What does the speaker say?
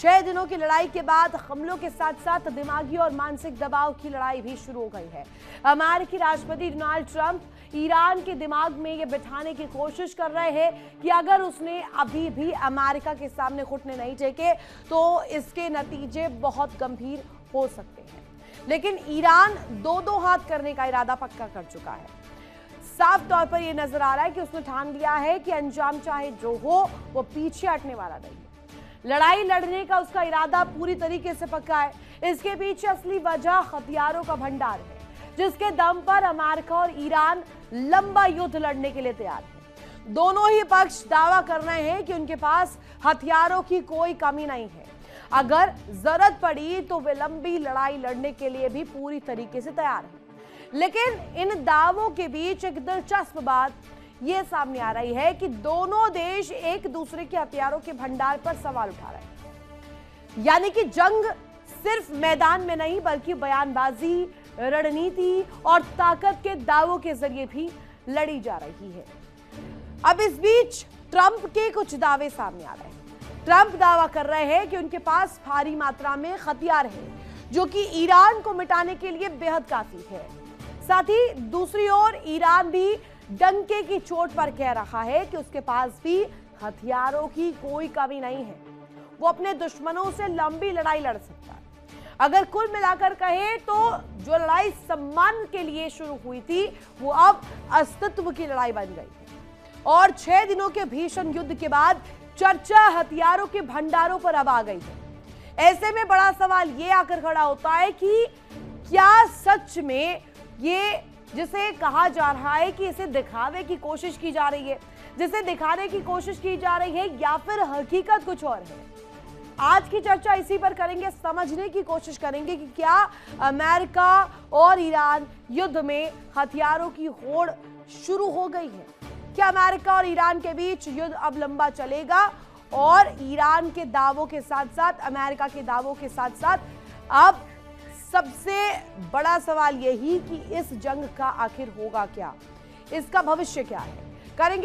6 दिनों की लड़ाई के बाद हमलों के साथ साथ दिमागी और मानसिक दबाव की लड़ाई भी शुरू हो गई है। अमेरिकी राष्ट्रपति डोनाल्ड ट्रंप ईरान के दिमाग में ये बिठाने की कोशिश कर रहे हैं कि अगर उसने अभी भी अमेरिका के सामने घुटने नहीं टेके तो इसके नतीजे बहुत गंभीर हो सकते हैं। लेकिन ईरान दो हाथ करने का इरादा पक्का कर चुका है। साफ तौर पर यह नजर आ रहा है कि उसने ठान लिया है कि अंजाम चाहे जो हो वो पीछे हटने वाला नहीं है। लड़ाई लड़ने का उसका इरादा पूरी तरीके से पक्का है। इसके पीछे असली वजह हथियारों का भंडार है, जिसके दम पर अमेरिका और ईरान लंबा युद्ध लड़ने के लिए तैयार है। दोनों ही पक्ष दावा कर रहे हैं कि उनके पास हथियारों की कोई कमी नहीं है। अगर जरूरत पड़ी तो वे लंबी लड़ाई लड़ने के लिए भी पूरी तरीके से तैयार हैं। लेकिन इन दावों के बीच एक दिलचस्प बात यह सामने आ रही है कि दोनों देश एक दूसरे के हथियारों के भंडार पर सवाल उठा रहे हैं। यानी कि जंग सिर्फ मैदान में नहीं बल्कि बयानबाजी, रणनीति और ताकत के दावों के जरिए भी लड़ी जा रही है। अब इस बीच ट्रंप के कुछ दावे सामने आ रहे हैं। ट्रंप दावा कर रहे हैं कि उनके पास भारी मात्रा में हथियार है, जो कि ईरान को मिटाने के लिए बेहद काफी है। साथ ही दूसरी ओर ईरान भी डंके की चोट पर कह रहा है कि उसके पास भी हथियारों की कोई कमी नहीं है। वो अपने दुश्मनों से लंबी लड़ाई लड़ सकता है। अगर कुल मिलाकर कहें तो जो लड़ाई सम्मान के लिए शुरू हुई थी वो अब अस्तित्व की लड़ाई बन गई है। और 6 दिनों के भीषण युद्ध के बाद चर्चा हथियारों के भंडारों पर अब आ गई है। ऐसे में बड़ा सवाल ये आकर खड़ा होता है कि क्या सच में ये जिसे कहा जा रहा है कि इसे दिखावे की कोशिश की जा रही है, जिसे दिखाने की कोशिश की जा रही है, या फिर हकीकत कुछ और है। आज की चर्चा इसी पर करेंगे, समझने की कोशिश करेंगे कि क्या अमेरिका और ईरान युद्ध में हथियारों की होड़ शुरू हो गई है। क्या अमेरिका और ईरान के बीच युद्ध अब लंबा चलेगा और ईरान के दावों के साथ साथ अमेरिका के दावों के साथ साथ अब सबसे बड़ा सवाल यही कि इस जंग का आखिर होगा क्या, इसका भविष्य क्या है, करेंगे